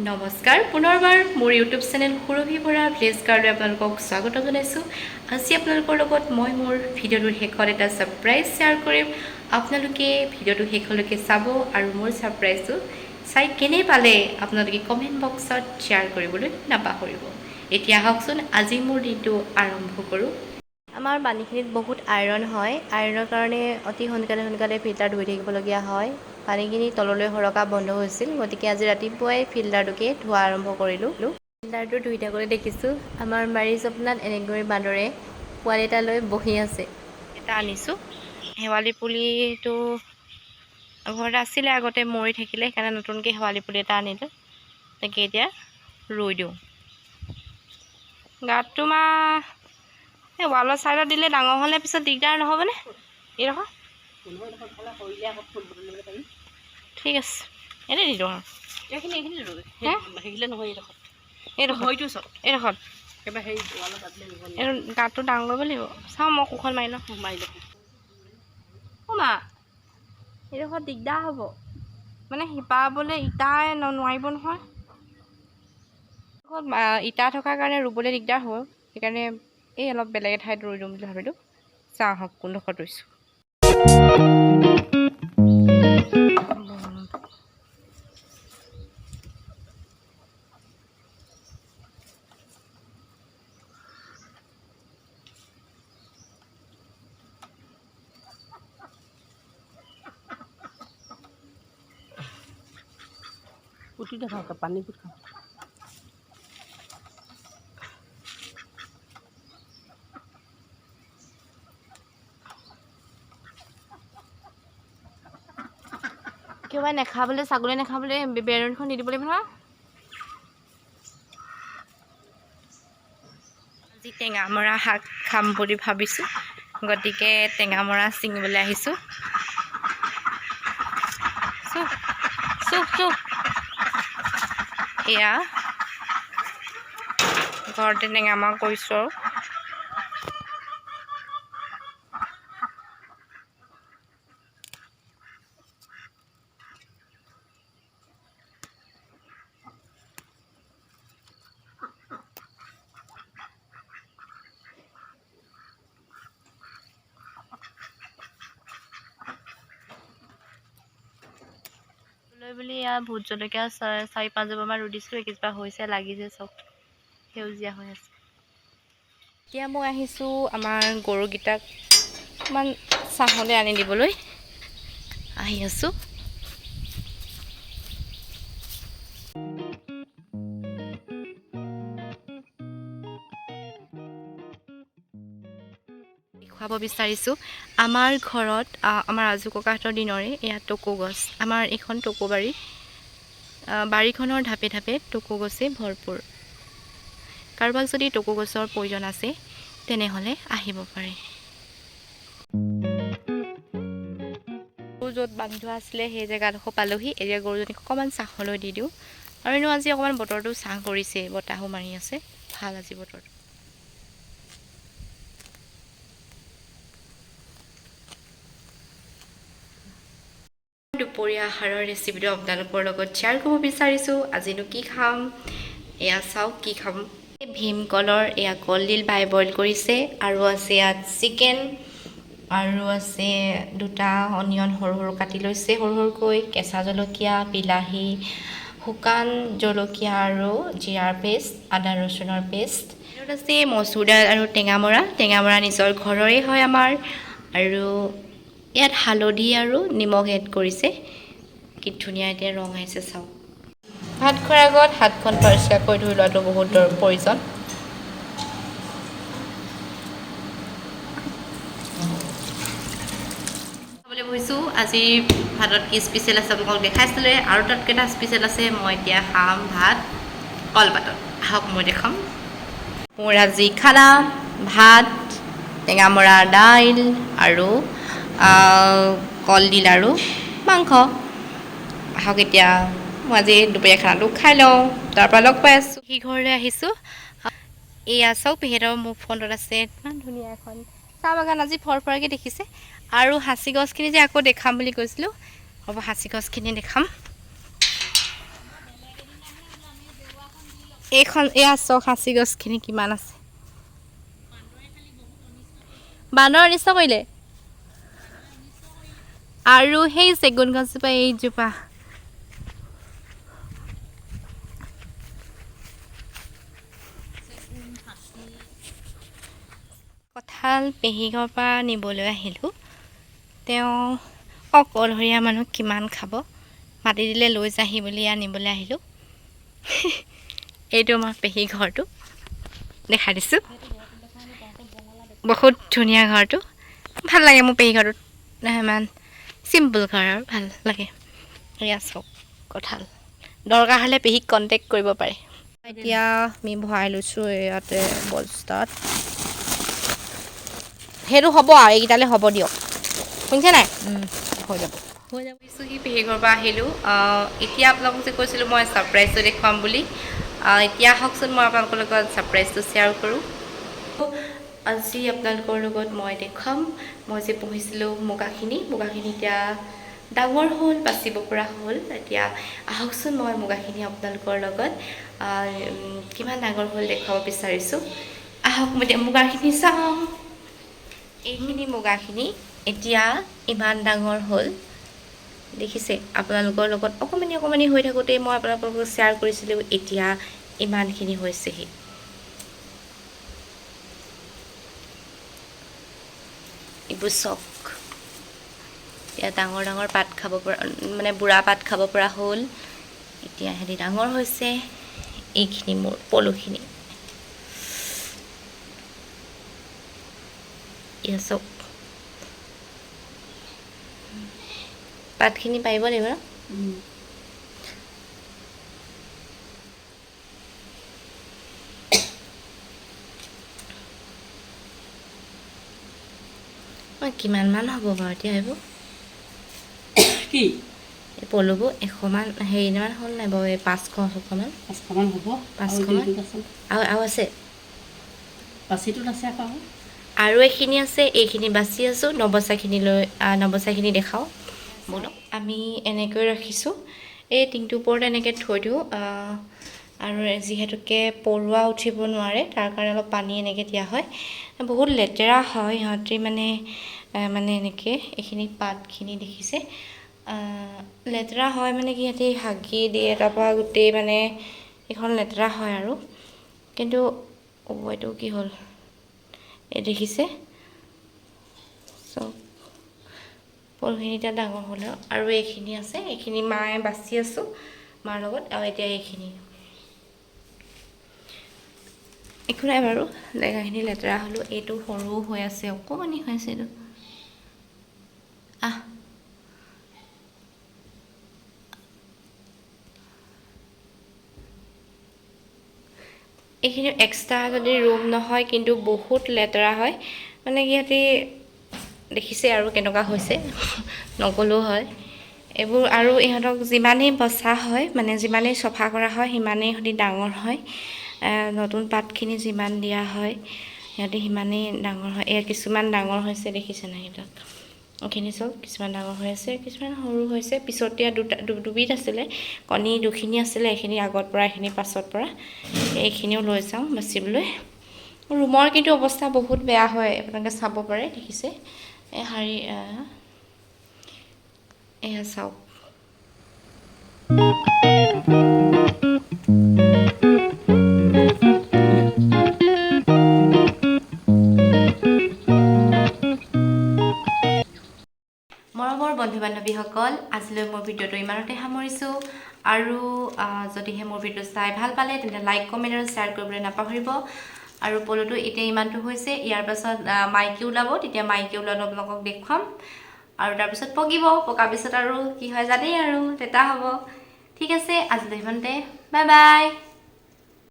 নমস্কাৰ পুনৰবাৰ মোৰ ইউটিউব চেনেল সুৰভি ভৰা ভিলেজ গাৰ্ডলৈ আপোনালোকক স্বাগত জনাইছোঁ। আজি আপোনালোকৰ লগত মই মোৰ ভিডিঅ'টোৰ শেষত এটা ছাৰপ্ৰাইজ শ্বেয়াৰ কৰিম। আপোনালোকে ভিডিঅ'টো শেষলৈকে চাব আৰু মোৰ ছাৰপ্ৰাইজটো চাই কেনে পালে আপোনালোকে কমেণ্ট বক্সত শ্বেয়াৰ কৰিবলৈ নাপাহৰিব। এতিয়া আহকচোন আজি মোৰ দিনটো আৰম্ভ কৰোঁ। আমাৰ পানীখিনিত বহুত আইৰণ হয়। আইৰণৰ কাৰণে অতি সোনকালে ফিল্টাৰ ধুই থাকিবলগীয়া হয়। পানীখিনি তললৈ সৰকা বন্ধ হৈছিল, গতিকে আজি ৰাতিপুৱাই ফিল্টাৰটোকে ধোৱা আৰম্ভ কৰিলোঁ। ফিল্টাৰটো ধুই থাকোঁতে দেখিছোঁ আমাৰ বাৰী জপনাত এনেকৈ বান্দৰে পোৱালি এটা লৈ বহি আছে। এটা আনিছোঁ, শেৱালি পুলিটো ঘৰতে আছিলে আগতে মৰি থাকিলে, সেইকাৰণে নতুনকৈ শেৱালি পুলি এটা আনিলোঁ। তাকে এতিয়া ৰুই দিওঁ। গাঁতটো এই ৱালৰ ছাইডত দিলে ডাঙৰ হ'লে পিছত দিগদাৰ নহ'বনে? এইডোখৰ ঠিক আছে, এনেই দি দিওঁ আৰু গাঁতটো ডাঙৰ কৰিব লাগিব। চাওঁ মই কোখন মাৰি লওঁ। মা এইডোখৰত দিগদাৰ হ'ব, মানে শিপাবলৈ ইটাই নোৱাৰিব নহয়। ইটা থকাৰ কাৰণে ৰুবলৈ দিগদাৰ হ'ব, সেইকাৰণে এই অলপ বেলেগ এঠাইত ৰুই দিওঁ বুলি ভাবিলোঁ। চাওঁ আহক কোনডোখৰত ৰুইছোঁ। পুটি দেখাও পানী পুট খাওঁ। কিবা নাখাবলৈ, ছাগলী নাখাবলৈ বেৰখন দি দিব লাগিব নহয়। আজি টেঙামৰা শাক খাম বুলি ভাবিছোঁ, গতিকে টেঙামৰা ছিঙিবলৈ আহিছোঁ। এয়া ঘৰতে টেঙামৰা কৰিছোঁ আৰু বুলি ইয়াত ভোট জলকীয়া 4-5 ৰুই দিছোঁ। এইকেইজোপা হৈছে, লাগিছে, চব সেউজীয়া হৈ আছে। এতিয়া মই আহিছোঁ আমাৰ গৰুকেইটাক অকণমান ছাঁহলৈ আনি দিবলৈ আহি আছোঁ। দেখুৱাব বিচাৰিছোঁ আমাৰ ঘৰত, আমাৰ আজু ককাহঁতৰ দিনৰে এয়া টকৌ গছ। আমাৰ এইখন টকৌ বাৰী, বাৰীখনৰ ঢাপে ঢাপে টকৌ গছে ভৰপূৰ। কাৰোবাক যদি টকৌ গছৰ প্ৰয়োজন আছে তেনেহ'লে আহিব পাৰে। গৰু য'ত বান্ধি থোৱা আছিলে সেই জেগাডোখৰ পালোহি। এতিয়া গৰুজনীক অকণমান ছাঁহলৈ দি দিওঁ। আৰু এনেও আজি অকণমান বতৰটো ছাঁ কৰিছে, বতাহো মাৰি আছে, ভাল আজি বতৰটো। দুপৰীয়া আহাৰৰ ৰেচিপিটো আপোনালোকৰ লগত শ্বেয়াৰ কৰিব বিচাৰিছোঁ। আজিনো কি খাম, এয়া চাওক কি খাম। ভীমকলৰ এয়া কলডিল বইল কৰিছে, আৰু আছে ইয়াত চিকেন, আৰু আছে দুটা অনিয়ন সৰু সৰু কাটি লৈছে সৰু সৰুকৈ, কেঁচা জলকীয়া, বিলাহী, শুকান জলকীয়া আৰু জিৰাৰ পেষ্ট, আদা ৰচুনৰ পেষ্ট। ইয়াত আছে মচুৰ দাইল আৰু টেঙামৰা নিজৰ ঘৰৰে হয় আমাৰ। আৰু ইয়াত হালধি আৰু নিমখ এড কৰিছে। কি ধুনীয়া এতিয়া ৰং আহিছে চাওক। ভাত খোৱাৰ আগত হাতখন পৰিষ্কাৰকৈ ধুই লোৱাটো বহুত প্ৰয়োজন। খাবলৈ বহিছোঁ। আজি ভাতত কি স্পেচিয়েল আছে আপোনালোকক দেখাইছিলে, আৰু তাতকেইটা স্পেচিয়েল আছে। মই এতিয়া খাম ভাত কলপাতত। আহক মই দেখাম। মোৰ আজি খানা ভাত, টেঙামৰা দাইল আৰু কলডিল আৰু মাংস। আহক এতিয়া মই আজি দুপৰীয়া খানাটো খাই লওঁ, তাৰপৰা লগ পাই আছোঁ। সি ঘৰলৈ আহিছোঁ। এয়া চাওক, পেহীহঁতৰ মোৰ ফ্ৰণ্টত আছে ইমান ধুনীয়া এখন চাহ বাগান। আজি ফৰফৰকৈ দেখিছে। আৰু সাঁচি গছখিনি যে আকৌ দেখাম বুলি কৈছিলোঁ, হ'ব সাঁচি গছখিনি দেখাম। এইখন এয়া চক সাঁচি গছখিনি কিমান আছে বান্দৰ অনিষ্ট কৰিলে আৰু সেই চেগুন গছজোপা এইজোপা কঁঠাল পেহীঘৰৰ পৰা নিবলৈ আহিলোঁ তেওঁ অকলশৰীয়া মানুহ কিমান খাব মাতি দিলে লৈ যাহি বুলি আনিবলৈ আহিলোঁ এইটো আমাৰ পেহী ঘৰটো দেখাই দিছোঁ বহুত ধুনীয়া ঘৰটো ভাল লাগে মোৰ পেহী ঘৰটোত ইমান চিম্পুল ঘৰ আৰু ভাল লাগে এয়া চব কঁঠাল দৰকাৰ হ'লে পেহীক কণ্টেক্ট কৰিব পাৰে এতিয়া আমি ভৰাই লৈছোঁ ইয়াতে বস্তাত সেইটো হ'ব আৰু এইকেইটালৈ হ'ব দিয়ক শুনিছে নাই হৈ যাব সি পেহী ঘৰৰ পৰা আহিলোঁ এতিয়া আপোনালোকক যে কৈছিলোঁ মই ছাৰপ্ৰাইজটো দেখুৱাম বুলি এতিয়া আহকচোন মই আপোনালোকৰ লগত ছাৰপ্ৰাইজটো শ্বেয়াৰ কৰোঁ আজি আপোনালোকৰ লগত মই দেখুৱাম মই যে পুহিছিলোঁ মুগাখিনি এতিয়া ডাঙৰ হ'ল বাচিব পৰা হ'ল এতিয়া আহকচোন মই মুগাখিনি আপোনালোকৰ লগত কিমান ডাঙৰ হ'ল দেখুৱাব বিচাৰিছোঁ আহক এতিয়া মুগাখিনি চাওঁ এইখিনি মুগাখিনি এতিয়া ইমান ডাঙৰ হ'ল দেখিছে আপোনালোকৰ লগত অকণমানি হৈ থাকোঁতেই মই আপোনালোকক শ্বেয়াৰ কৰিছিলোঁ এতিয়া ইমানখিনি হৈছেহি এইবোৰ চক এতিয়া ডাঙৰ পাত খাব পৰা মানে বুঢ়া পাত খাব পৰা হ'ল এতিয়া সিহঁতি ডাঙৰ হৈছে এইখিনি মোৰ পলুখিনি এয়া চক পাতখিনি পাৰিব লাগিব ন কিমানমান হ'ব বাৰু এতিয়া এইবোৰ কি এই পলুবোৰ 100 মান হেৰিমান হ'ল নাই বাৰু এই 500-600মান 500মান হ'ব 500মান আৰু আছে বাচিটোত আছে আকৌ আৰু এইখিনি আছে এইখিনি বাচি আছোঁ নবচাখিনি দেখাওঁ বোলো আমি এনেকৈ ৰাখিছোঁ এই টিংটোৰ ওপৰত এনেকৈ থৈ দিওঁ আৰু যিহেতুকে পৰুৱা উঠিব নোৱাৰে তাৰ কাৰণে অলপ পানী এনেকৈ দিয়া হয় বহুত লেতেৰা হয় সিহঁতি মানে এনেকৈ এইখিনি পাতখিনি দেখিছে লেতেৰা হয় মানে কি সিহঁতি হাগি দিয়ে তাৰপৰা গোটেই মানে এইখন লেতেৰা হয় আৰু কিন্তু এইটো কি হ'ল এই দেখিছে চব পলুখিনি এতিয়া ডাঙৰ হ'ল আৰু এইখিনি আছে এইখিনি মায়ে বাচি আছোঁ মাৰ লগত আৰু এতিয়া এইখিনি একো নাই বাৰু জেগাখিনি লেতেৰা হ'লেও এইটো সৰু হৈ আছে অকণমানি হৈ আছে এইটো এইখিনি এক্সট্ৰা যদি ৰুম নহয় কিন্তু বহুত লেতেৰা হয় মানে কি সিহঁতি দেখিছে আৰু কেনেকুৱা হৈছে নকলেও হয় এইবোৰ আৰু ইহঁতক যিমানেই বচা হয় মানে যিমানেই চফা কৰা হয় সিমানেই সিহঁতি ডাঙৰ হয় নতুন পাতখিনি যিমান দিয়া হয় সিহঁতি সিমানেই ডাঙৰ হয় এয়া কিছুমান ডাঙৰ হৈছে দেখিছে নাই সিহঁতক এইখিনি চব কিছুমান ডাঙৰ হৈ আছে কিছুমান সৰু হৈছে পিছতীয়া দুবিধ আছিলে কণী দুখিনি আছিলে এইখিনি আগৰ পৰা এইখিনি পাছৰ পৰা এইখিনিও লৈ যাওঁ বাচিবলৈ ৰুমৰ কিন্তু অৱস্থা বহুত বেয়া হয় আপোনালোকে চাব পাৰে দেখিছে এই এয়া চাওক মৰমৰ বন্ধু বান্ধৱীসকল আজিলৈ মোৰ ভিডিঅ'টো ইমানতে সামৰিছোঁ আৰু যদিহে মোৰ ভিডিঅ' চাই ভাল পালে তেন্তে লাইক কমেণ্ট আৰু শ্বেয়াৰ কৰিবলৈ নাপাহৰিব আৰু পলুটো এতিয়া ইমানটো হৈছে ইয়াৰ পাছত মাইকী ওলাব তেতিয়া মাইকী ওলোৱাটো আপোনালোকক দেখুৱাম আৰু তাৰপিছত পকাৰ পিছত আৰু কি হয় জানেই আৰু তেতা হ'ব ঠিক আছে আজিলৈ ইমানতে বাই বাই